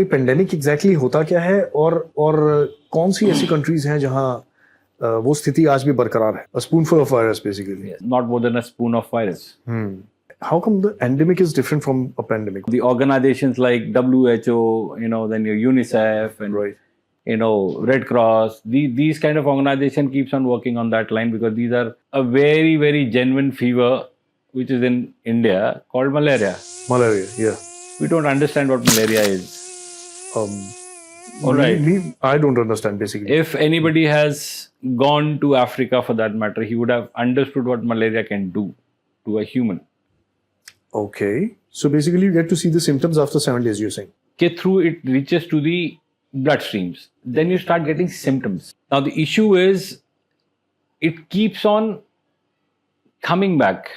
तो ये pandemic exactly होता क्या है और कौन सी ऐसी कंट्रीज हैं जहां वो स्थिति आज भी बरकरार है? A spoonful of virus basically. Yes, not more than a spoon of virus. How come the endemic is different from a pandemic? The organizations like WHO, then your UNICEF and Right. Red Cross, these kind of organization keeps on working on that line because these are a very, very genuine fever which is in India called malaria. Malaria, yeah. We don't understand what malaria is. All right. I don't understand basically. If anybody has gone to Africa for that matter, he would have understood what malaria can do to a human. Okay. So basically you get to see the symptoms after 7 days, you're saying? Get through it reaches to the bloodstreams. Then you start getting symptoms. Now the issue is it keeps on coming back.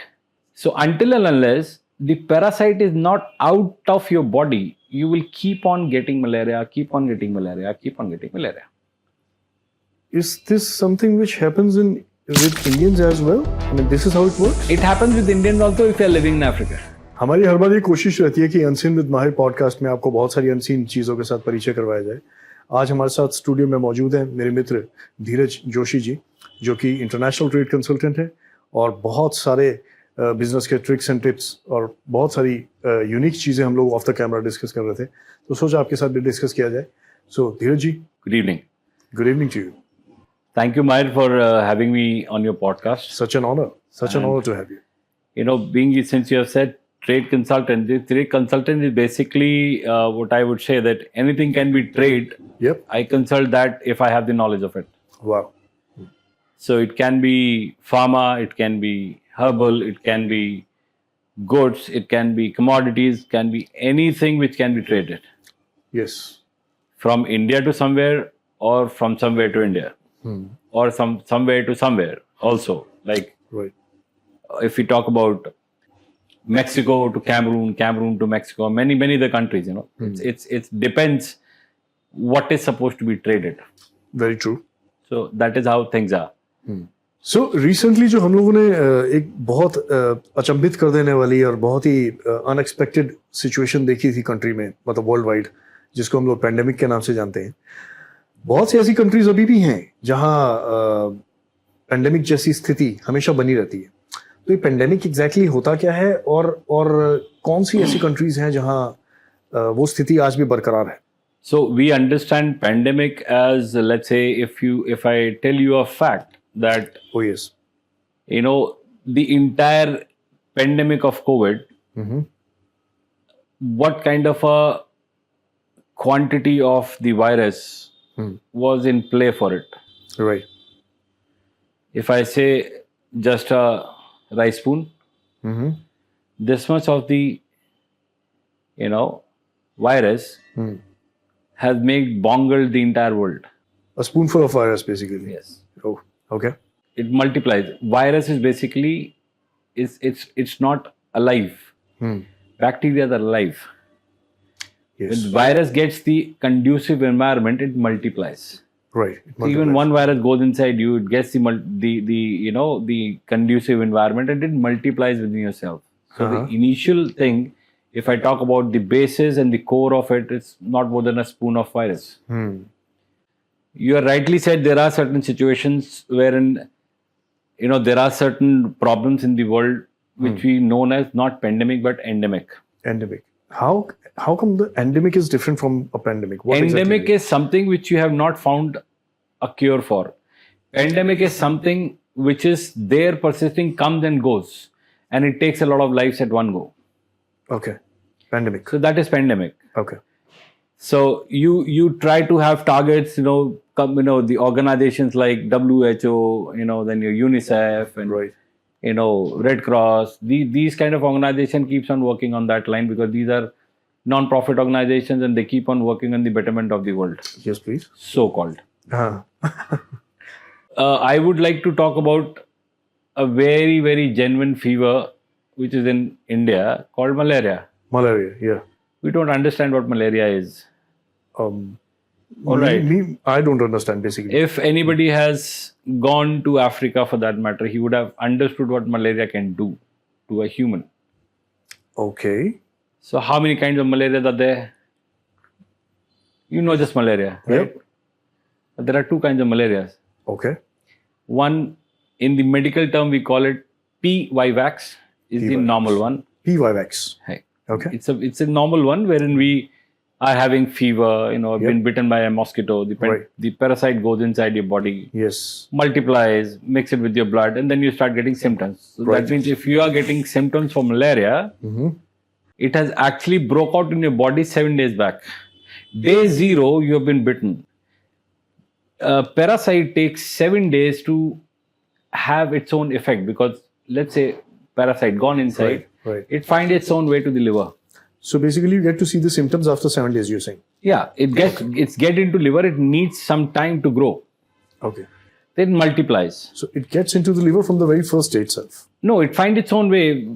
So until and unless the parasite is not out of your body, you will keep on getting malaria, keep on getting malaria, keep on getting malaria. Is this something which happens with Indians as well? I mean, this is how it works? It happens with Indians also if you are living in Africa. हमारी हर बार ये कोशिश रहती है कि unseen with माहिर podcast में आपको बहुत सारी अनसीन चीज़ों के साथ परिचय करवाया जाए। आज हमारे साथ स्टूडियो में मौजूद हैं मेरे मित्र धीरज जोशी जी, जो कि इंटरनेशनल ट्रेड कंसल्टेंट हैं और बहुत सारे बिजनेस के ट्रिक्स एंड टिप्स और बहुत सारी यूनिक चीज़ें हम लोग ऑफ द कैमरा डिस्कस कर रहे थे, तो सोचा आपके साथ भी डिस्कस किया जाए। So Dheeraj ji, good evening. Good evening to you. Thank you, Maahir, for having me on your podcast. Such an honor. Such an honor to have you. Since you have said trade consultant, the trade consultant is basically what I would say that anything can be trade. Yep. I consult that if I have the knowledge of it. Wow. So it can be pharma, it can be herbal, it can be goods, it can be commodities, can be anything which can be traded. Yes. From India to somewhere or from somewhere to India. Or somewhere to somewhere also. Like, right. If we talk about Mexico to Cameroon, Cameroon to Mexico, many other countries, it depends what is supposed to be traded. Very true. So that is how things are. So recently जो हम लोगों ने एक बहुत अचंभित कर देने वाली और बहुत ही अनएक्सपेक्टेड सिचुएशन देखी थी कंट्री में, मतलब वर्ल्ड वाइड, जिसको हम लोग पेंडेमिक के नाम से जानते हैं। बहुत सी ऐसी कंट्रीज अभी भी हैं जहां पेंडेमिक जैसी स्थिति हमेशा बनी रहती है। तो ये पेंडेमिक एग्जैक्टली होता क्या है और कौन सी ऐसी कंट्रीज हैं जहां वो स्थिति आज भी बरकरार है? So we understand pandemic as, let's say, if I tell you a fact that, oh yes, the entire pandemic of COVID, what kind of a quantity of the virus was in play for it. Right. If I say just a rice spoon, this much of the, virus has made bongled the entire world. A spoonful of virus, basically. Yes. Oh, okay. It multiplies. Virus is basically, it's not alive. Bacteria are alive. Yes. When the virus gets the conducive environment, it multiplies. Right. Even one virus goes inside you, it gets the conducive environment and it multiplies within yourself. So the initial thing, if I talk about the basis and the core of it, it's not more than a spoon of virus. You are rightly said there are certain situations wherein there are certain problems in the world which we known as not pandemic but endemic. Endemic. How come the endemic is different from a pandemic? What endemic exactly is something which you have not found a cure for. Pandemic is something which is there, persisting, comes and goes, and it takes a lot of lives at one go. Okay. Pandemic. So that is pandemic. Okay. So you try to have targets, the organizations like WHO, then your UNICEF and right. Red Cross. These kind of organization keeps on working on that line because these are non-profit organizations and they keep on working on the betterment of the world. Yes, please. So-called. I would like to talk about a very, very genuine fever which is in India called malaria. Malaria, yeah. We don't understand what malaria is. All right. I don't understand basically. If anybody has gone to Africa for that matter, he would have understood what malaria can do to a human. Okay. So how many kinds of malaria are there? You know just malaria, right? Yep. But there are two kinds of malarias. Okay. One, in the medical term, we call it P-Vivax, is the P-Vivax. normal one. P-Vivax. Hey. Okay. It's a normal one wherein we are having fever, been bitten by a mosquito. The parasite goes inside your body, Yes. multiplies, mix it with your blood, and then you start getting symptoms. So that means if you are getting symptoms for malaria, it has actually broke out in your body 7 days back. Day 0, you have been bitten. Parasite takes 7 days to have its own effect, because let's say parasite gone inside, Right. it finds its own way to the liver. So basically, you get to see the symptoms after 7 days, you're saying? Yeah, it's get into liver. It needs some time to grow. Okay. Then it multiplies. So it gets into the liver from the very first day itself. No, it finds its own way.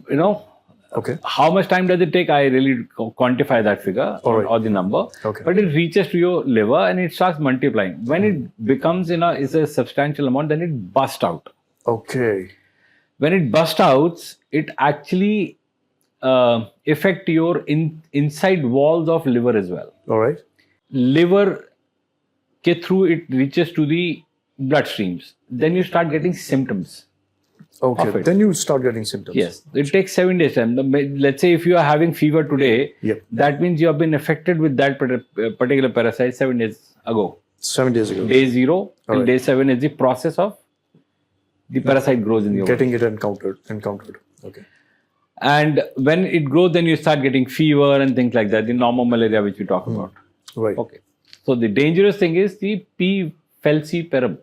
Okay. How much time does it take? I really quantify that figure or the number. Okay. But it reaches to your liver and it starts multiplying. When it becomes is a substantial amount, then it busts out. Okay. When it busts out, it actually affect your inside walls of liver as well. All right. Liver through it reaches to the blood streams. Then you start getting symptoms. Okay. Then you start getting symptoms. Yes. It takes 7 days time. Let's say if you are having fever today, that means you have been affected with that particular parasite 7 days ago. 7 days ago. Day 0 till day 7 is the process of the parasite grows in your body. Getting it encountered. Okay. And when it grows, then you start getting fever and things like that, the normal malaria which we talk about. Right. Okay. So the dangerous thing is the P. falciparum.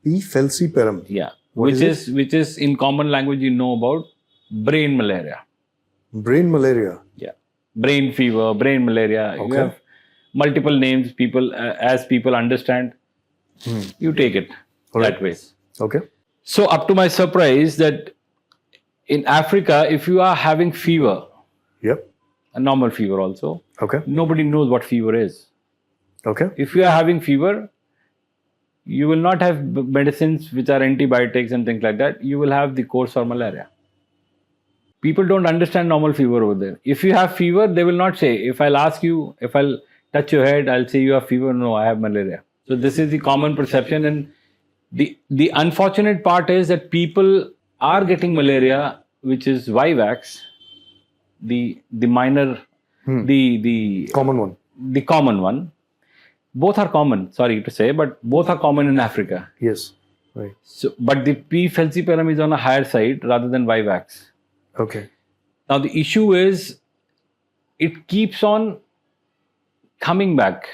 P. falciparum. Yeah. Which is in common language about brain malaria. Brain malaria. Yeah. Brain fever, brain malaria. Okay. You have multiple names. People, as people understand, you take it that way. Okay. So up to my surprise that in Africa, if you are having fever, a normal fever also, nobody knows what fever is. Okay. If you are having fever, you will not have medicines which are antibiotics and things like that. You will have the course for malaria. People don't understand normal fever over there. If you have fever, they will not say, if I'll ask you, if I'll touch your head, I'll say you have fever. No, I have malaria. So this is the common perception. And the unfortunate part is that people are getting malaria, which is Vivax, the minor, the common one. The common one. Both are common, sorry to say, but both are common in Africa. Yes. Right. So, but the P. falciparum is on a higher side rather than Vivax. Okay. Now the issue is, it keeps on coming back.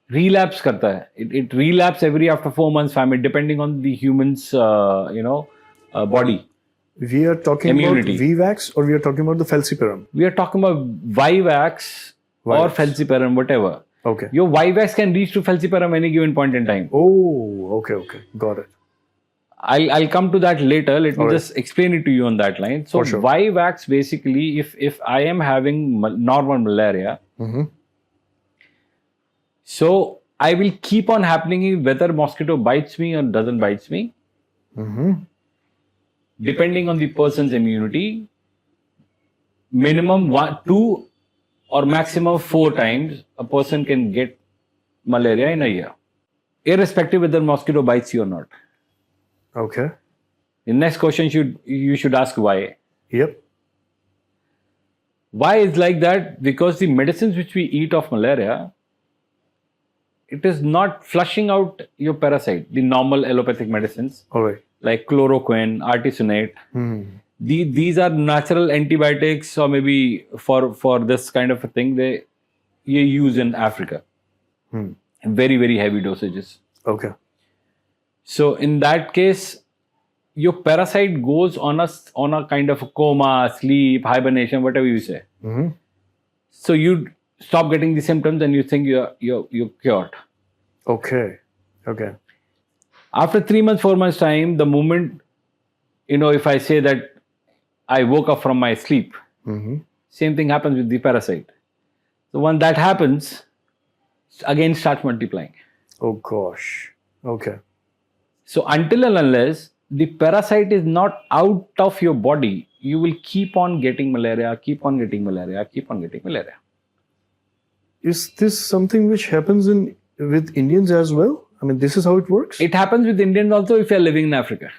Relapse karta hai. It relapse every after 4 months, family, depending on the human's body. We are talking immunity. About Vivax, or we are talking about the falciparum? We are talking about Vivax. Or falciparum, whatever. Okay. Your Vivax can reach to falciparum any given point in time. Oh, okay. Got it. I'll come to that later. Let me just explain it to you on that line. So Vivax, basically, if I am having normal malaria, so I will keep on happening whether mosquito bites me or doesn't bites me. Depending on the person's immunity, minimum 1, 2 or maximum 4 times a person can get malaria in a year, irrespective whether mosquito bites you or not. Okay. The next question you should ask why. Yep. Why is like that? Because the medicines which we eat of malaria, it is not flushing out your parasite. The normal allopathic medicines, like chloroquine, artesunate. These are natural antibiotics, or maybe for this kind of a thing you use in Africa. Very, very heavy dosages. Okay. So in that case, your parasite goes on a kind of a coma, sleep, hibernation, whatever you say. So you stop getting the symptoms and you think you're cured. Okay. After 3 months, 4 months time, the moment, if I say that I woke up from my sleep, same thing happens with the parasite. So when that happens, again starts multiplying. Oh gosh. Okay. So until and unless the parasite is not out of your body, you will keep on getting malaria, keep on getting malaria. is this something which happens with Indians as well? I mean, this is how it works? It happens with Indians also if you are living in Africa.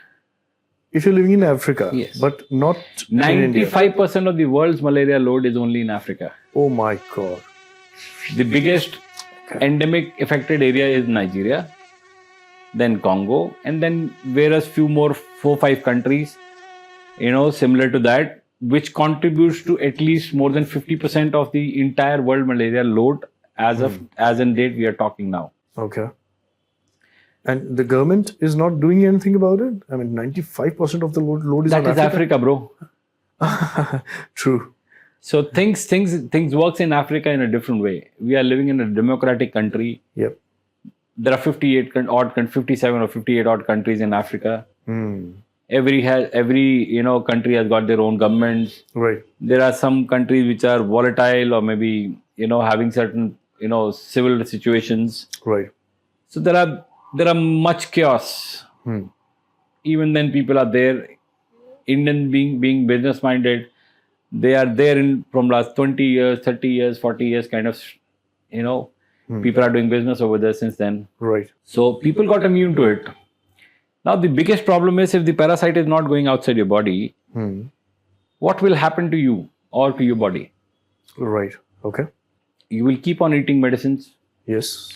If you're living in Africa, Yes. but not in India. 95% of the world's malaria load is only in Africa. Oh my God. The biggest endemic affected area is Nigeria, then Congo, and then various few more 4-5 countries, similar to that, which contributes to at least more than 50% of the entire world malaria load as in date we are talking now. Okay. And the government is not doing anything about it? I mean, 95% of the load is on That is Africa, bro. True. So things works in Africa in a different way. We are living in a democratic country. Yep. There are 57 or 58 odd countries in Africa. Every country has got their own governments. Right. There are some countries which are volatile or maybe having certain civil situations. Right. So there are much chaos. Even then, people are there. Indian being business minded, they are there from last 20 years, 30 years, 40 years kind of. People are doing business over there since then. Right. So people got immune to it. Now the biggest problem is if the parasite is not going outside your body, what will happen to you or to your body? Right. Okay. You will keep on eating medicines. Yes.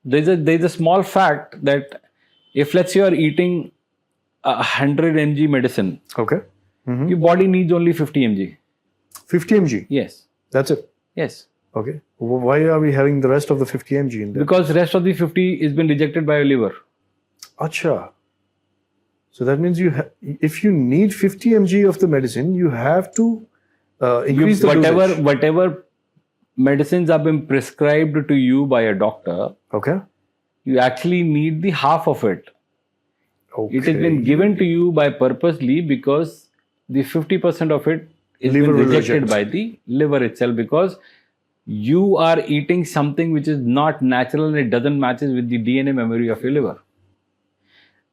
There's a small fact that if let's say you are eating 100 mg medicine, okay, your body needs only 50 mg. 50 mg? Yes. That's it? Yes. Okay. Why are we having the rest of the 50 mg in there? Because the rest of the 50 is been rejected by your liver. Acha. So that means if you need 50 mg of the medicine, you have to increase the dosage. Whatever medicines have been prescribed to you by a doctor, okay, you actually need the half of it. Okay. It has been given to you by purposely because the 50% of it is been rejected by the liver itself because you are eating something which is not natural and it doesn't match with the DNA memory of your liver.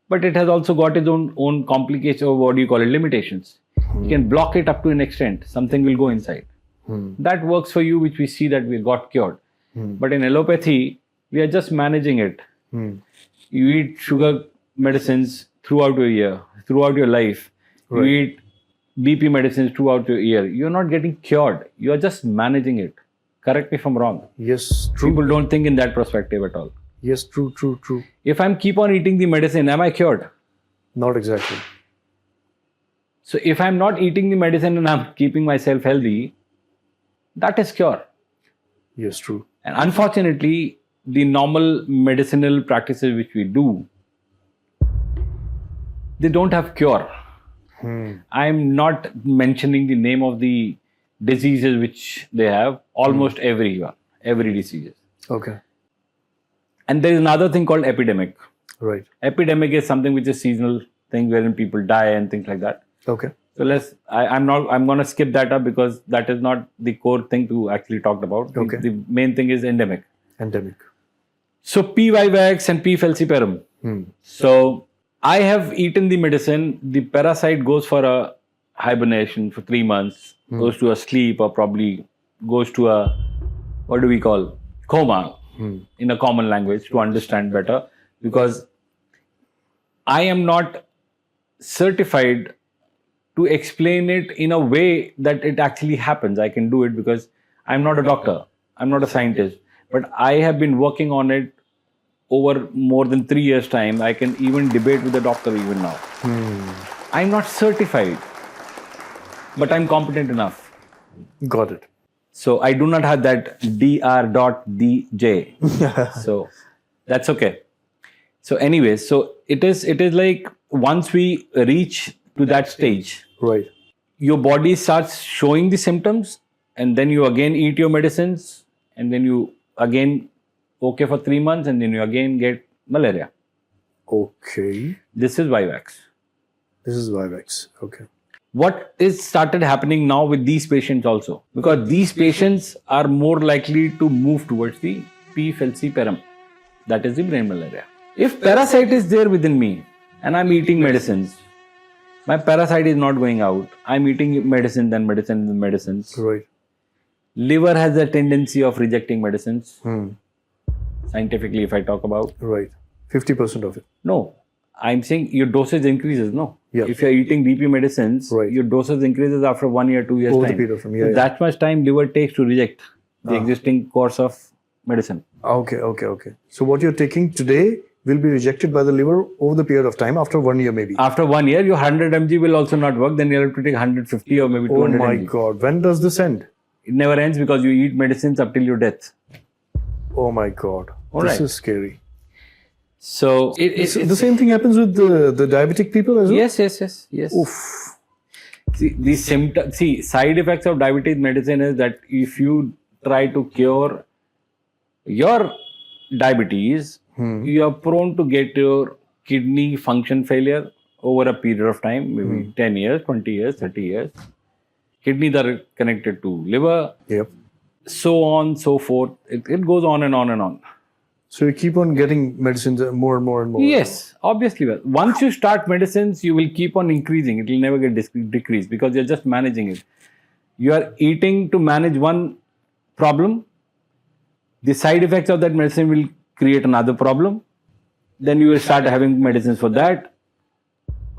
But it has also got its own complications or what do you call it, limitations. You can block it up to an extent. Something will go inside. That works for you, which we see that we got cured. But in allopathy, we are just managing it. You eat sugar medicines throughout your year, throughout your life. Right. You eat BP medicines throughout your year. You're not getting cured. You are just managing it. Correct me if I'm wrong. Yes, true. People don't think in that perspective at all. Yes, true. If I'm keep on eating the medicine, am I cured? Not exactly. So if I'm not eating the medicine and I'm keeping myself healthy, that is cure. Yes, true. And unfortunately, the normal medicinal practices which we do, they don't have cure. I'm not mentioning the name of the diseases which they have. Almost every disease. Okay. And there is another thing called epidemic. Right. Epidemic is something which is seasonal thing wherein people die and things like that. Okay. So I'm going to skip that up because that is not the core thing to actually talk about. Okay. The main thing is endemic. So P. vivax and P. falciparum. So I have eaten the medicine. The parasite goes for a hibernation for 3 months, goes to a sleep or probably goes to a, what do we call, coma in a common language to understand better, because I am not certified to explain it in a way that it actually happens. I can do it because I'm not a doctor, I'm not a scientist, but I have been working on it over more than 3 years' time. I can even debate with the doctor even now. I'm not certified, but I'm competent enough. Got it. So I do not have that Dr.DJ. So that's okay. So anyway, so it is like once we reach to that stage, right, your body starts showing the symptoms, and then you again eat your medicines, and then you again okay for 3 months, and then you again get malaria. Okay. This is vivax. Okay. What is started happening now with these patients also? Because these patients are more likely to move towards the P. falciparum. That is the brain malaria. If parasite is there within me and I'm eating medicines, my parasite is not going out. I'm eating medicines. Right. Liver has a tendency of rejecting medicines. Scientifically, if I talk about. Right. 50% of it. No, I'm saying your dosage increases, no? Yeah. If you're eating BP medicines, Right. your dosage increases after 1 year, 2 years Over the time. period of time, So that much time liver takes to reject the existing course of medicine. Okay. So what you're taking today will be rejected by the liver over the period of time after 1 year maybe. After 1 year, your 100 mg will also not work. Then you have to take 150 or maybe 200 Oh my mg. God. When does this end? It never ends because you eat medicines up till your death. Oh my God. All this right. is scary. So It's the same thing happens with the diabetic people as well? yes. Oof. See, side effects of diabetes medicine is that if you try to cure your diabetes, you are prone to get your kidney function failure over a period of time, maybe 10 years, 20 years, 30 years. Kidneys are connected to liver, Yep. so on, so forth. It goes on and on and on. So you keep on getting medicines more and more and more. Yes, obviously. Well, once you start medicines, you will keep on increasing. It will never get decreased because you're just managing it. You are eating to manage one problem. The side effects of that medicine will create another problem. Then you will start having medicines for that.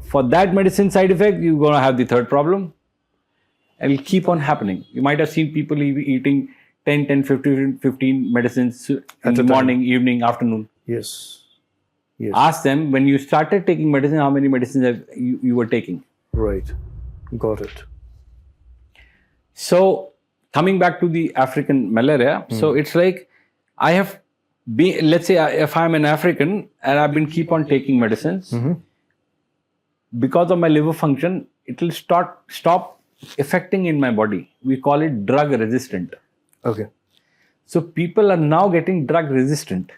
For that medicine side effect, you're going to have the third problem. And it will keep on happening. You might have seen people eating 10, 15 medicines in the morning, evening, afternoon. Yes. Ask them, when you started taking medicine, how many medicines you were taking? Right. Got it. So, coming back to the African malaria, so it's like I have been, let's say if I'm an African and I've been keep on taking medicines, because of my liver function, it will stop affecting in my body. We call it drug resistant. Okay. So people are now getting drug resistant.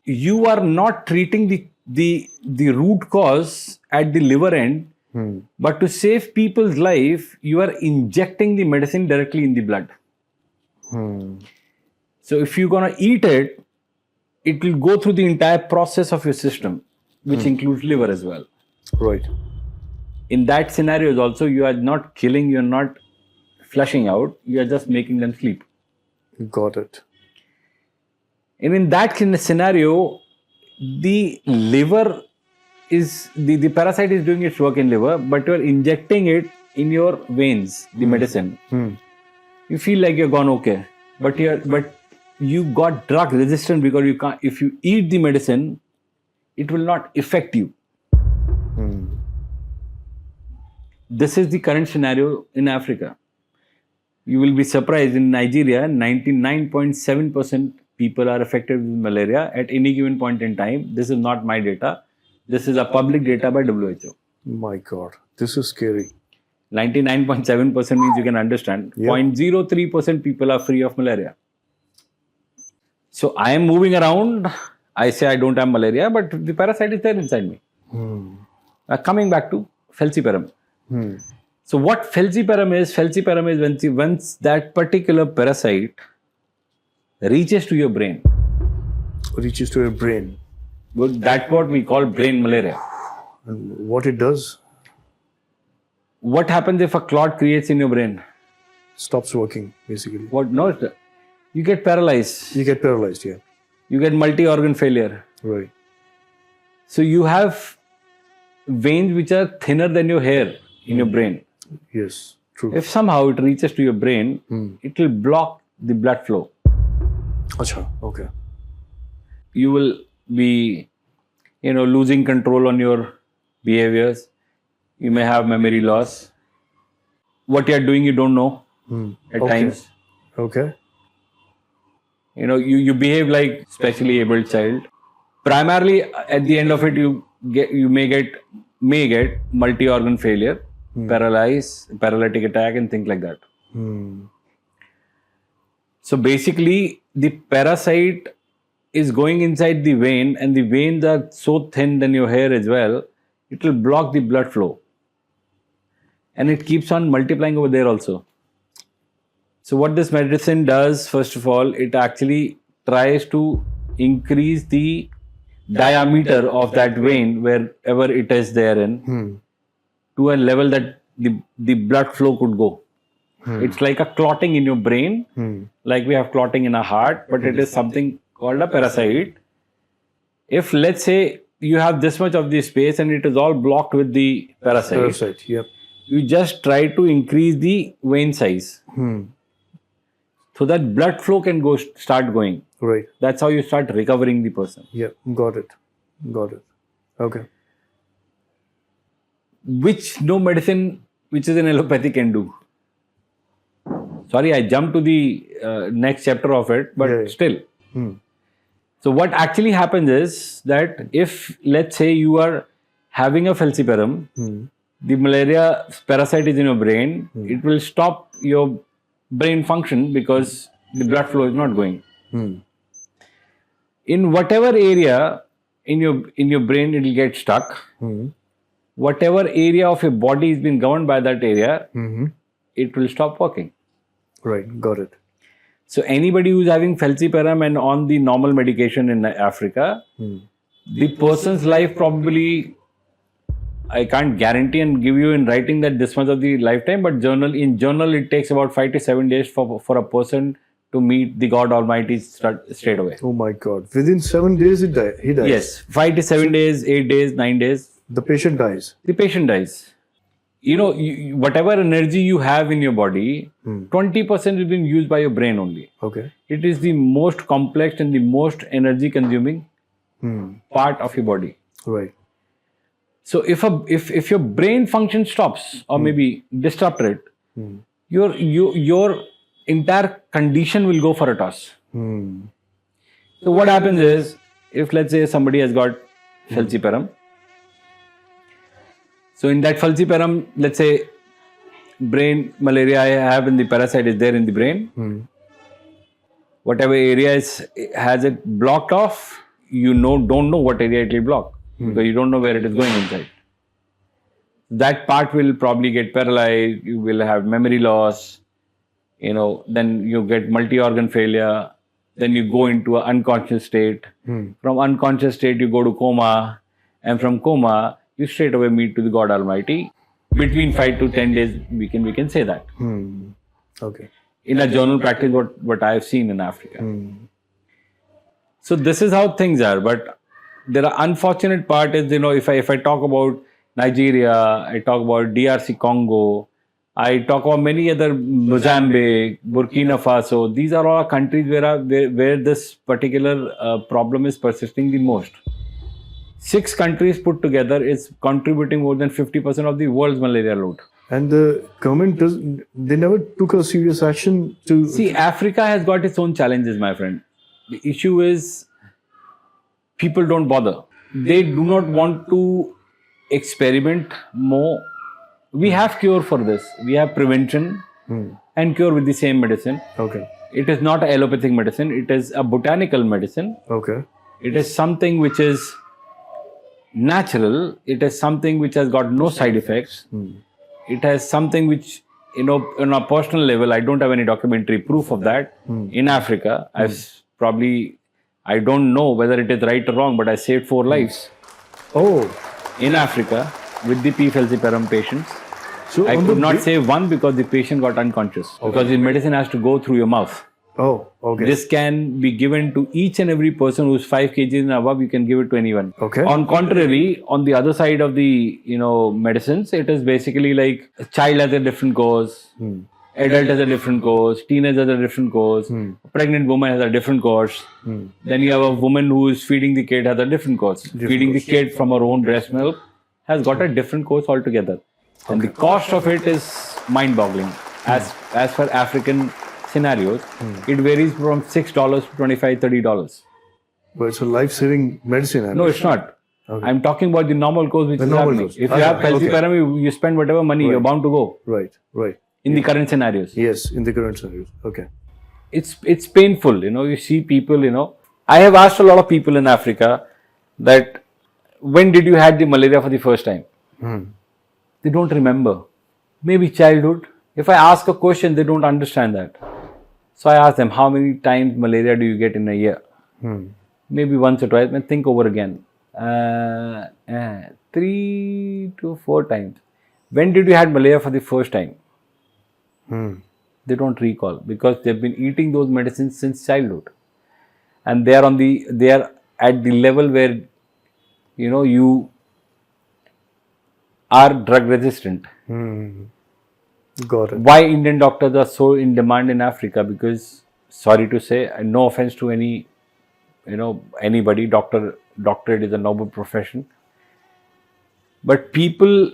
You are not treating the root cause at the liver end, but to save people's life, you are injecting the medicine directly in the blood. So if you're gonna eat it, it will go through the entire process of your system, which includes liver as well. Right. In that scenario also, you are not killing, you're not flushing out, you are just making them sleep. Got it. And in that scenario, the liver is, the parasite is doing its work in liver, but you are injecting it in your veins, the medicine. You feel like you're gone okay, but you got drug resistant because you can't, if you eat the medicine, it will not affect you. This is the current scenario in Africa. You will be surprised, in Nigeria, 99.7% people are affected with malaria at any given point in time. This is not my data. This is a public data by WHO. My God, this is scary. 99.7% means you can understand. 0.03% people are free of malaria. So I am moving around. I say I don't have malaria, but the parasite is there inside me. Coming back to falciparum. So what falciparum is when once that particular parasite reaches to your brain. Reaches to your brain. Well, that's what we call brain malaria. And what it does? What happens if a clot creates in your brain? Stops working, basically. What? No, you get paralyzed. You get paralyzed, yeah. You get multi-organ failure. Right. So you have veins which are thinner than your hair in your brain. Yes, true. If somehow it reaches to your brain, it will block the blood flow. Acha, okay. You will be, losing control on your behaviors. You may have memory loss. What you are doing, you don't know at times. Okay. You behave like specially abled child. Primarily, at the end of it, you may get multi-organ failure, paralytic attack, and things like that. So basically, the parasite is going inside the vein, and the veins are so thin than your hair as well, it will block the blood flow. And it keeps on multiplying over there also. So what this medicine does, first of all, it actually tries to increase the diameter of that vein, wherever it is therein, to a level that the blood flow could go. It's like a clotting in your brain, like we have clotting in our heart, but it is something called a parasite. If let's say you have this much of the space and it is all blocked with the parasite, Yep. you just try to increase the vein size so that blood flow can start going. Right. That's how you start recovering the person. Yep. Got it. Okay. Which no medicine which is an allopathy can do. Sorry, I jumped to the next chapter of it, but still. So what actually happens is that if, let's say, you are having a falciparum, the malaria parasite is in your brain, it will stop your brain function because the blood flow is not going. In whatever area in your brain it will get stuck. Whatever area of your body is being governed by that area, it will stop working. Right, got it. So anybody who's having falciparum and on the normal medication in Africa, the person's life probably, I can't guarantee and give you in writing that this much of the lifetime, but in general it takes about 5 to 7 days for a person to meet the God Almighty straight away. Oh my God! Within 7 days he dies. Yes, 5 to 7 days, 8 days, 9 days. The patient dies. The patient dies. You know, whatever energy you have in your body, 20% is being used by your brain only. Okay. It is the most complex and the most energy consuming part of your body. Right. So if your brain function stops or maybe disrupted, your entire condition will go for a toss. So what happens is, if let's say somebody has got falciparum, so in that falciparum, let's say brain malaria I have and the parasite is there in the brain. Whatever area has it blocked off, don't know what area it will block because you don't know where it is going inside. That part will probably get paralyzed. You will have memory loss. Then you get multi-organ failure. Then you go into an unconscious state. From unconscious state, you go to coma, and from coma, you straight away meet to the God Almighty. Between 5 to 10 days, we can say that. Okay. In a journal practice, what I have seen in Africa. So this is how things are. But there are unfortunate part is, if I talk about Nigeria, I talk about DRC Congo, I talk about many other, Mozambique, Burkina Faso. These are all countries where this particular problem is persisting the most. 6 countries put together is contributing more than 50% of the world's malaria load. And the government they never took a serious action to... See, Africa has got its own challenges, my friend. The issue is people don't bother. They do not want to experiment more. We have cure for this. We have prevention and cure with the same medicine. Okay. It is not an allopathic medicine. It is a botanical medicine. Okay. It is something which is natural. It is something which has got no side effects. It has something which, on a personal level, I don't have any documentary proof of that. In Africa, I don't know whether it is right or wrong, but I saved 4 lives. Oh. In Africa, with the P. falciparum patients. So I could not save one because the patient got unconscious. Okay. Because the medicine has to go through your mouth. Oh, okay. This can be given to each and every person who's 5 kg and above. You can give it to anyone. Okay. On contrary, on the other side of the medicines, it is basically like a child has a different course, adult has a different course, teenager has a different course, pregnant woman has a different course. Then you have a woman who is feeding the kid has a different course. The kid from her own breast milk has got a different course altogether. And the cost of it is mind-boggling. As for African scenarios, it varies from $6 to $25, $30. But it's a life-saving medicine. No, it's not. Okay. I'm talking about the normal course which is happening. If you have falciparum, you spend whatever money, you're bound to go. Right. In the current scenarios. Yes, in the current scenarios. Okay. It's painful, you see people, I have asked a lot of people in Africa that when did you had the malaria for the first time? They don't remember. Maybe childhood. If I ask a question, they don't understand that. So I ask them, how many times malaria do you get in a year? Maybe once or twice. And think over again. 3 to 4 times. When did you had malaria for the first time? They don't recall because they've been eating those medicines since childhood, and they are at the level where you are drug resistant. Got it. Why Indian doctors are so in demand in Africa? Because, sorry to say, no offense to anybody, doctorate is a noble profession, but people,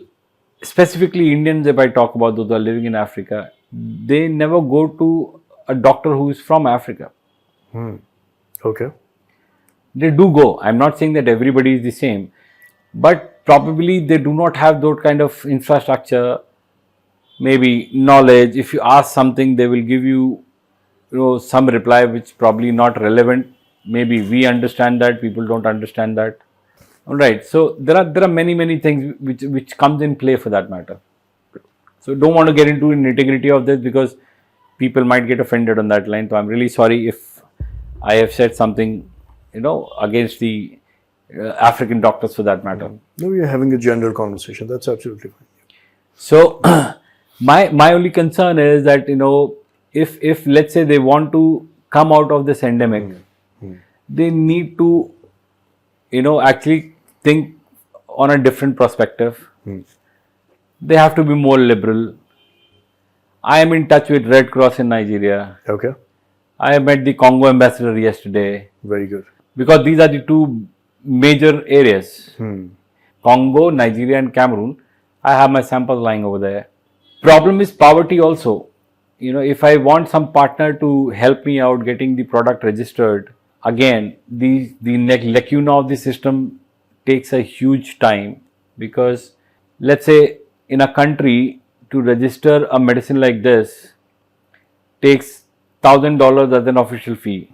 specifically Indians, if I talk about those who are living in Africa, they never go to a doctor who is from Africa. Okay. They do go. I'm not saying that everybody is the same, but probably they do not have that kind of infrastructure, maybe knowledge. If you ask something, they will give you, some reply which probably not relevant. Maybe we understand that, people don't understand that. All right. So there are many things which comes in play for that matter. So don't want to get into the nitty-gritty of this because people might get offended on that line. So I'm really sorry if I have said something, against the African doctors for that matter. No, we are having a general conversation. That's absolutely fine. So my only concern is that if let's say they want to come out of this endemic, they need to actually think on a different perspective. They have to be more liberal. I am in touch with Red Cross in Nigeria. Okay. I met the Congo ambassador yesterday. Very good. Because these are the two major areas. Congo, Nigeria and Cameroon. I have my samples lying over there. Problem is poverty also. If I want some partner to help me out getting the product registered, again, the lacuna of the system takes a huge time, because let's say in a country to register a medicine like this takes $1,000 as an official fee.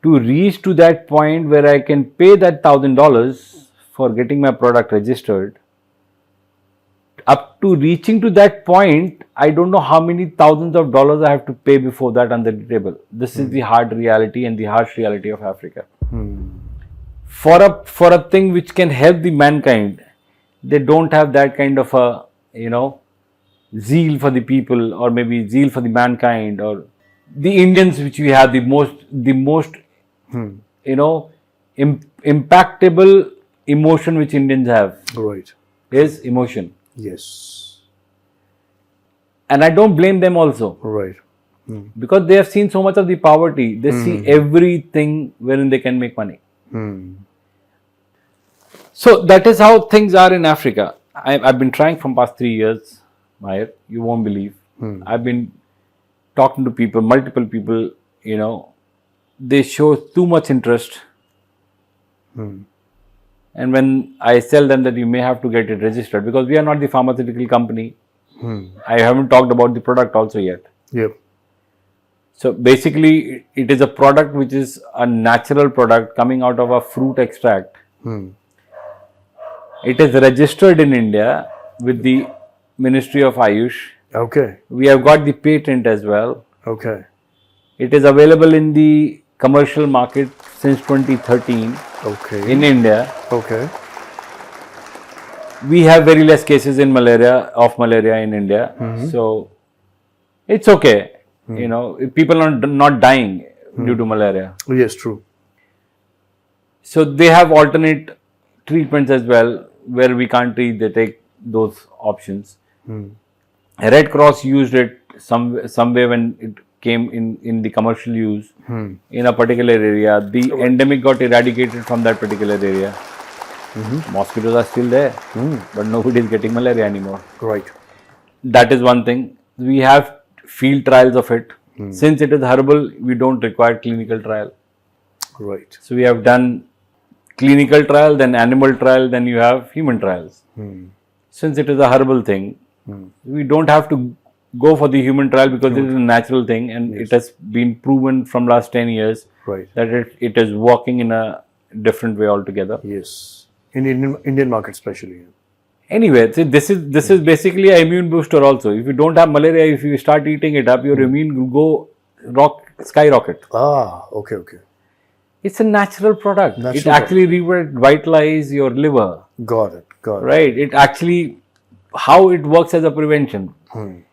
To reach to that point where I can pay that $1,000 for getting my product registered, up to reaching to that point, I don't know how many thousands of dollars I have to pay before that on the table. This is the hard reality and the harsh reality of Africa. For a thing which can help the mankind, they don't have that kind of a zeal for the people, or maybe zeal for the mankind, or the Indians, which we have the most impactable emotion which Indians have. Right. Is emotion. Yes. And I don't blame them also. Right. Because they have seen so much of the poverty. They see everything wherein they can make money. So that is how things are in Africa. I've been trying from past 3 years, Maahir. You won't believe. I've been talking to people, multiple people, they show too much interest. And when I tell them that you may have to get it registered, because we are not the pharmaceutical company. I haven't talked about the product also yet. Yep. So basically, it is a product which is a natural product coming out of a fruit extract. It is registered in India with the Ministry of Ayush. Okay. We have got the patent as well. Okay. It is available in the commercial market since 2013. Okay. In India. Okay. We have very less cases in malaria in India. So it's okay. People are not dying due to malaria. Yes, true. So they have alternate treatments as well, where we can't treat, they take those options. Red Cross used it somewhere when it came in the commercial use in a particular area. The endemic got eradicated from that particular area. Mosquitoes are still there, but nobody is getting malaria anymore. Right. That is one thing. We have field trials of it. Since it is herbal, we don't require clinical trial. Right. So we have done clinical trial, then animal trial, then you have human trials. Since it is a herbal thing, we don't have to go for the human trial, because it is a natural thing, and it has been proven from last 10 years that it is working in a different way altogether. Yes. In Indian market especially. Anyway, see, this is basically an immune booster also. If you don't have malaria, if you start eating it up, your immune will go skyrocket. Okay. It's a natural product. It actually revitalizes your liver. Got it. Right. It actually, how it works as a prevention.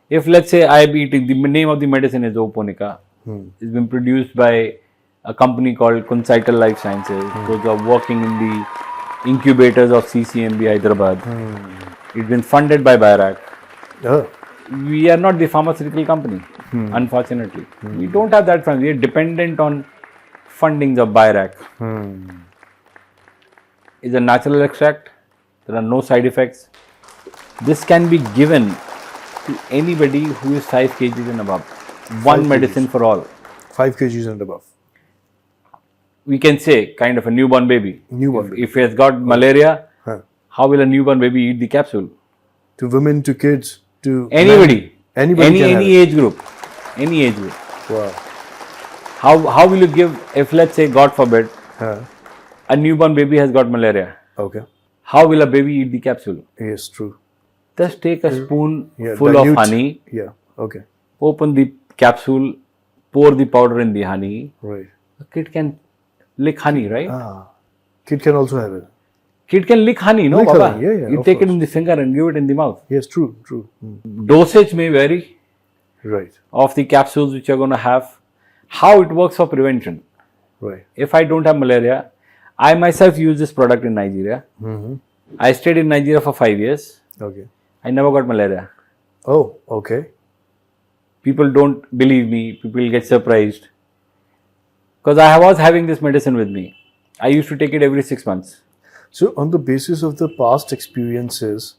If let's say I am eating, the name of the medicine is Oponica. It's been produced by a company called Concital Life Sciences. Those are working in the incubators of CCMB Hyderabad. It's been funded by BIRAC. Oh. We are not the pharmaceutical company, unfortunately. We don't have that fund. We are dependent on fundings of BIRAC. It's a natural extract. There are no side effects. This can be given to anybody who is 5 kgs and above. One medicine for all. 5 kgs and above. We can say kind of a newborn baby. If he has got malaria, how will a newborn baby eat the capsule? To women, to kids, to anybody. Any age group. Any age group. Wow. How will you give, if let's say, God forbid, a newborn baby has got malaria. Okay. How will a baby eat the capsule? Yes, true. Just take a spoon full of honey. Yeah. Okay. Open the capsule, pour the powder in the honey. Right. A kid can lick honey, right? Kid can also have it. Kid can lick honey, no, Lick Baba? honey, yeah, You take it in the finger and give it in the mouth. Yes, true. Dosage may vary Right. of the capsules which you're going to have. How it works for prevention. Right. If I don't have malaria, I myself use this product in Nigeria. I stayed in Nigeria for 5 years. Okay. I never got malaria. Oh, okay. People don't believe me. People get surprised. Because I was having this medicine with me. I used to take it every 6 months. So, on the basis of the past experiences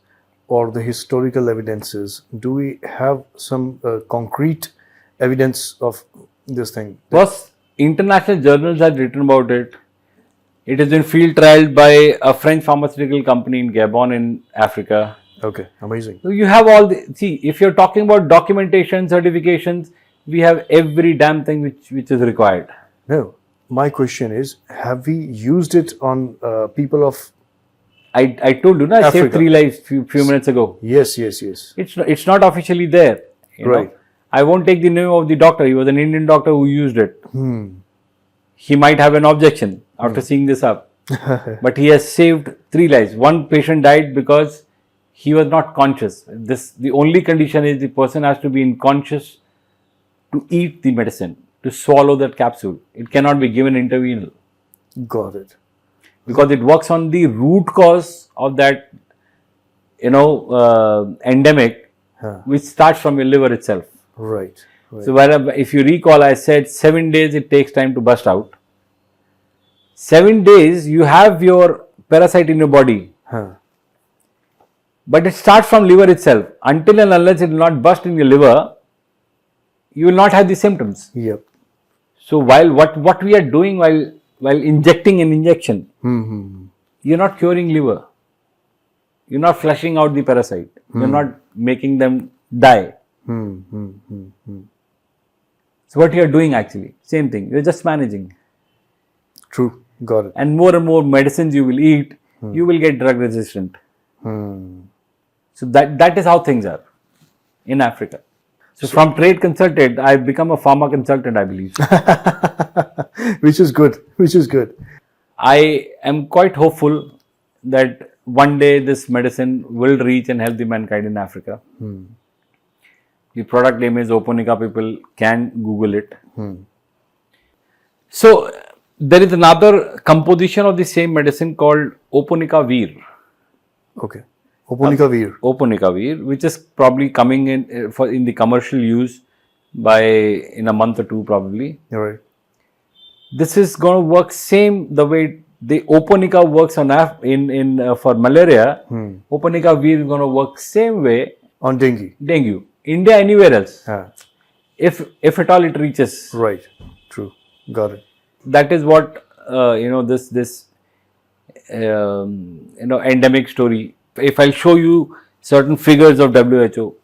or the historical evidences, do we have some concrete evidence of this thing? Because international journals have written about it. It has been field trialed by a French pharmaceutical company in Gabon in Africa. Okay, amazing. So you have all the, see, if you're talking about documentation, certifications, we have every damn thing which is required. No, my question is, have we used it on people of... I told you, I saved 3 lives few minutes ago. Yes. It's not officially there. You Right. know? I won't take the name of the doctor. He was an Indian doctor who used it. He might have an objection after seeing this up. But he has saved 3 lives. One patient died because he was not conscious. The only condition is the person has to be unconscious to eat the medicine, to swallow that capsule. It cannot be given intravenous. Got it. Because it works on the root cause of that, endemic, which starts from your liver itself. Right. So, if you recall, I said 7 days it takes time to bust out. 7 days you have your parasite in your body. But it starts from liver itself. Until and unless it will not bust in your liver, you will not have the symptoms. Yep. So while what we are doing while injecting an injection, you're not curing liver. You're not flushing out the parasite. You're not making them die. So what you're doing actually, same thing. You're just managing. True. Got it. And more medicines you will eat, you will get drug resistant. So that is how things are in Africa. So from trade consultant, I've become a pharma consultant, I believe. Which is good. I am quite hopeful that one day this medicine will reach and help the mankind in Africa. The product name is Oponica. People can Google it. So there is another composition of the same medicine called Oponica Veer. Okay. Oponica Veer. Oponica Veer, which is probably coming in the commercial use in a month or 2 probably. All right. This is going to work same the way the Oponica works for malaria. Oponica Veer is going to work same way On dengue. India, anywhere else. If at all it reaches. Right. True. Got it. That is what this endemic story. If I'll show you certain figures of WHO,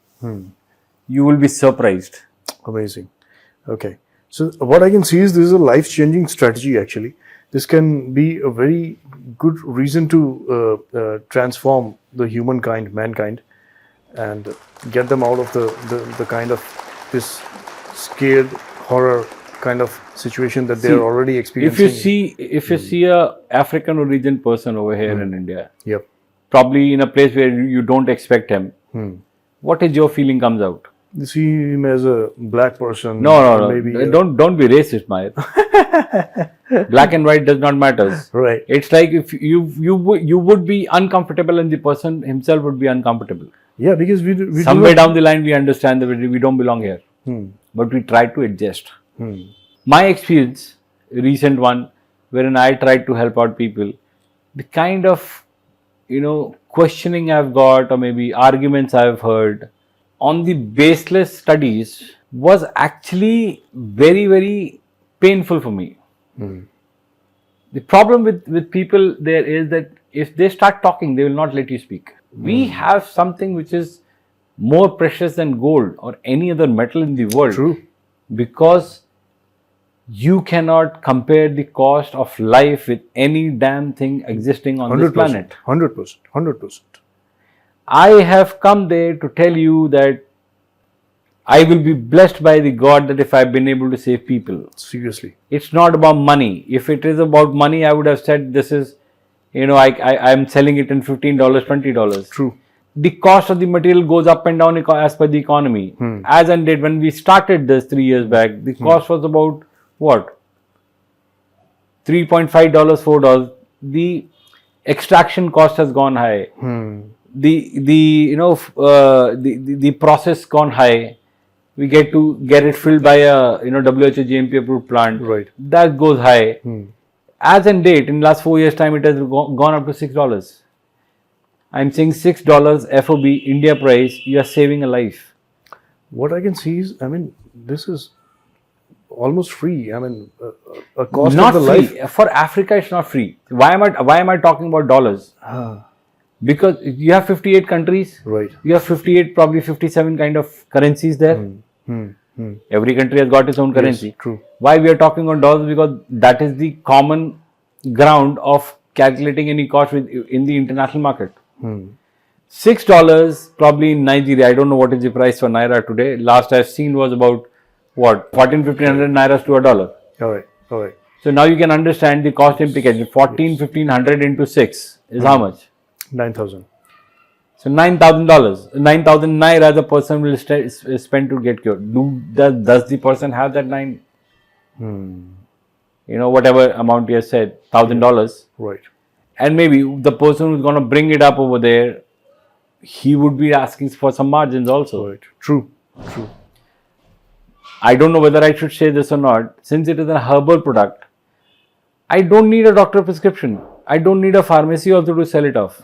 you will be surprised. Amazing. Okay. So what I can see is this is a life-changing strategy actually. This can be a very good reason to transform the mankind, and get them out of the kind of this scared horror kind of situation that they're already experiencing. If you see a African origin person over here in India, Yep. probably in a place where you don't expect him, what is your feeling comes out? You see him as a black person. No. Maybe Don't be racist, Maahir. Black and white does not matter. right. It's like if you would be uncomfortable and the person himself would be uncomfortable. Yeah, because we Somewhere down the line we understand that we don't belong here, but we try to adjust. My experience, recent one, wherein I tried to help out people, the kind of questioning I've got or maybe arguments I've heard on the baseless studies was actually very, very painful for me. The problem with people there is that if they start talking, they will not let you speak. We have something which is more precious than gold or any other metal in the world. True. Because you cannot compare the cost of life with any damn thing existing on this planet. 100%. I have come there to tell you that I will be blessed by the God that if I've been able to save people. Seriously. It's not about money. If it is about money, I would have said this is, I'm selling it in $15, $20. True. The cost of the material goes up and down as per the economy. As and did when we started this 3 years back, the cost was about what? $3.5, $4. The extraction cost has gone high. The process gone high. We get to get it filled by a WHO GMP approved plant. Right. That goes high. As and date, in the last 4 years time, it has gone up to $6. I'm saying $6 FOB India price. You are saving a life. What I can see is, this is almost free. A cost Not of the free. life. For Africa, it's not free. Why am I talking about dollars? Because you have 58 countries. Right. You have 58, probably 57 kind of currencies there. Every country has got its own currency. Yes, true. Why we are talking on dollars? Because that is the common ground of calculating any cost in the international market. $6 probably in Nigeria. I don't know what is the price for Naira today. Last I've seen was about what, 1,400-1,500 Nairas to $1. All right. So now you can understand the cost implication. 1,500 into 6 is how much? 9,000. So $9,000. 9,000 Naira the person will spend to get cured. Does the person have that whatever amount he has said, $1,000? Right. And maybe the person who's going to bring it up over there, he would be asking for some margins also. Right. True. I don't know whether I should say this or not. Since it is a herbal product, I don't need a doctor prescription. I don't need a pharmacy also to sell it off.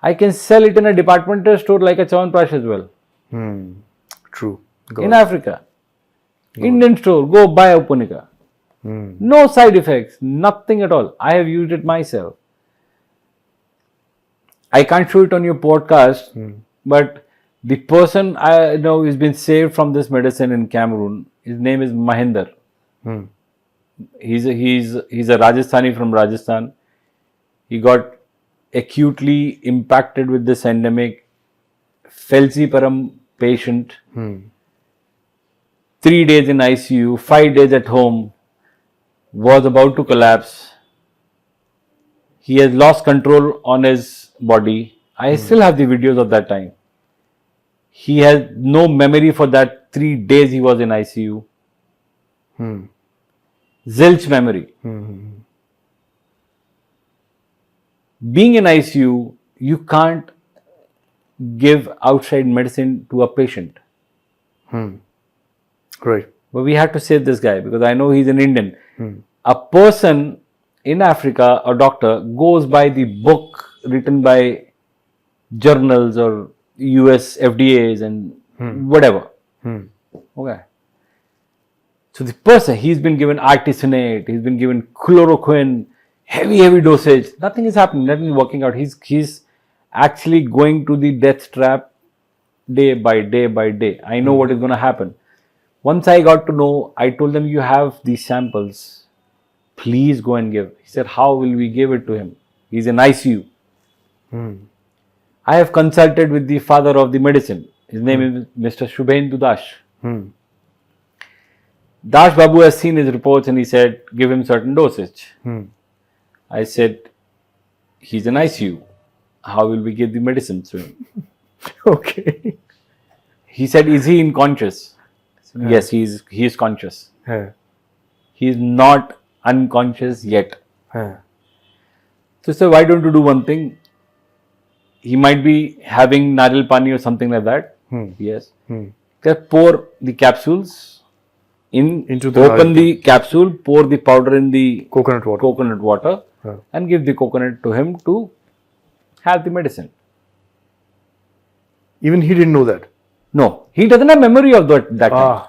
I can sell it in a departmental store like a Chyawanprash as well. True. In Africa. Indian store, go buy Upunika. No side effects, nothing at all. I have used it myself. I can't show it on your podcast, but the person I know has been saved from this medicine in Cameroon. His name is Maahir. He's a Rajasthani from Rajasthan. He got acutely impacted with this endemic. Falciparum patient. 3 days in ICU, 5 days at home. Was about to collapse. He has lost control on his body. I still have the videos of that time. He has no memory for that 3 days he was in ICU. Zilch memory. Being in ICU, you can't give outside medicine to a patient. Right. But we had to save this guy because I know he's an Indian. A person in Africa, a doctor, goes by the book written by journals or US FDAs and whatever. Okay. So the person, he's been given artesunate, he's been given chloroquine, heavy dosage. Nothing is happening, nothing is working out. He's actually going to the death trap day by day. I know what is going to happen. Once I got to know, I told them, you have these samples. Please go and give. He said, how will we give it to him? He's in ICU. I have consulted with the father of the medicine. His name is Mr. Shubhendu Dash. Dash Babu has seen his reports and he said, give him certain dosage. I said, he's in ICU. How will we give the medicine to him? Okay. he said, "Is he unconscious?" I said, yes, he is conscious. हाँ, He is not unconscious yet. हाँ, So I said, why don't you do one thing? He might be having nariyal pani or something like that. Yes. Just pour the capsules Into the open nariyal the capsule, pour the powder in the coconut water. and give the coconut to him to have the medicine. Even he didn't know that. No, he doesn't have memory of that time.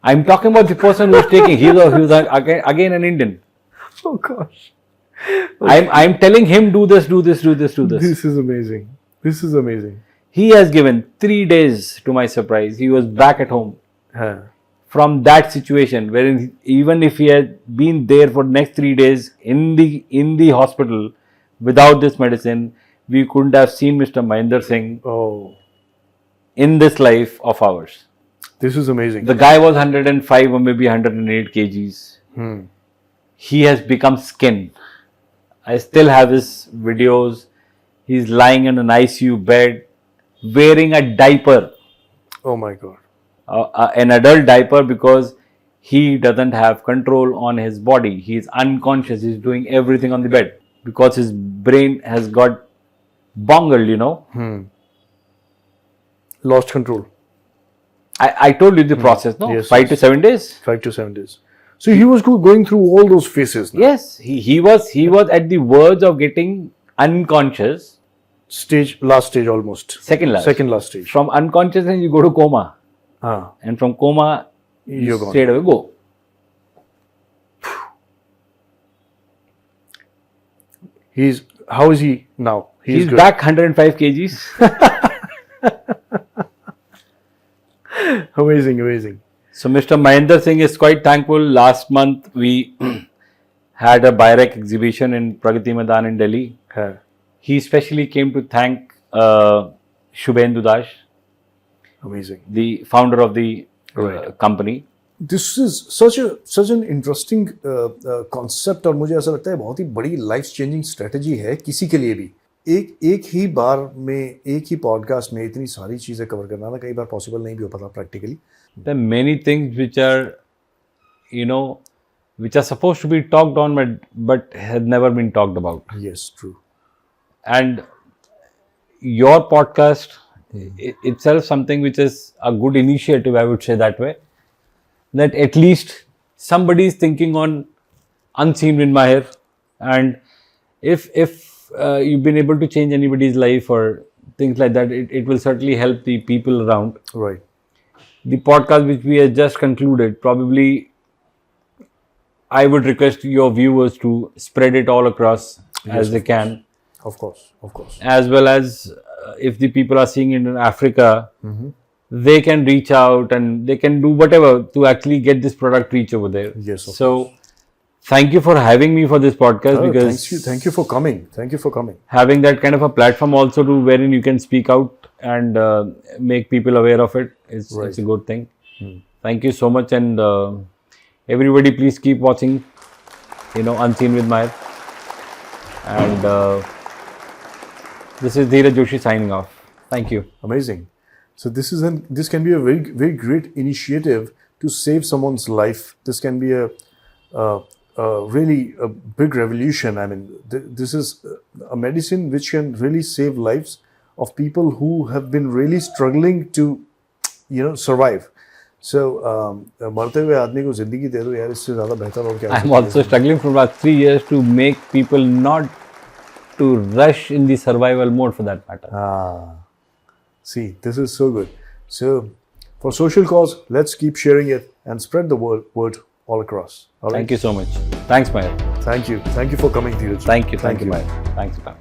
I'm talking about the person who's taking. He was again an Indian. Oh gosh. I'm telling him, do this. This is amazing. This is amazing. He has given 3 days to my surprise. He was back at home हाँ, from that situation, wherein even if he had been there for next 3 days in the hospital without this medicine, we couldn't have seen Mr. Maahir Singh oh, in this life of ours. this is amazing. The guy was 105 or maybe 108 kgs. He has become skin. I still have his videos. He's lying in an ICU bed, wearing a diaper, Oh my God. an adult diaper, because he doesn't have control on his body. He is unconscious. He's doing everything on the bed because his brain has got bungled, you know. Lost control. I told you the process, no? Yes, 5 to 7 days. 5 to 7 days. So he was going through all those phases. Now. Yes, he was at the verge of getting unconscious. Last stage almost. Second last. Second last stage. From unconsciousness you go to coma, and from coma You're gone. straight away go. How is he now? He's good. back 105 kgs. Amazing. So Mr. Maahir Singh is quite thankful. Last month we had a Bayrek exhibition in Pragati Maidan in Delhi. हाँ, He especially came to thank Shubhendu Das, amazing. the founder of the company. This is such an interesting concept और मुझे ऐसा लगता है बहुत ही बड़ी life changing strategy है किसी के लिए भी. एक ही बार में एक ही पॉडकास्ट में इतनी सारी चीजें कवर करना ना कई बार पॉसिबल नहीं भी हो पाता practically. There are many things which are, you know, which are supposed to be talked on but have never been talked about. Yes, true. And your podcast itself something which is a good initiative, I would say that way, that at least somebody is thinking on Unseen with Maahir, and if you've been able to change anybody's life or things like that, it will certainly help the people around. Right. The podcast which we have just concluded, probably I would request your viewers to spread it all across as they can. Of course. As well as if the people are seeing it in Africa, they can reach out and they can do whatever to actually get this product reach over there. Yes. So, thank you for having me for this podcast, because thank you for coming. having that kind of a platform also to wherein you can speak out and make people aware of it is it's a good thing. Thank you so much, and everybody please keep watching, Unseen with Maahir. And this is Dheeraj Joshi signing off. Thank you. Amazing. So this can be a very, very great initiative to save someone's life. This can be a really a big revolution. I mean, this is a medicine which can really save lives of people who have been really struggling to, survive. So, मरते हुए आदमी को जिंदगी दे दो यार, इससे ज़्यादा बेहतर और क्या? I'm also struggling for about 3 years to make people not to rush in the survival mode, for that matter. See, this is so good. So, for social cause, let's keep sharing it and spread the word all across. All right? Thank you so much. Thanks, Maahir. Thank you for coming, Dheeraj. Thank you, Maahir. Thanks, Maahir.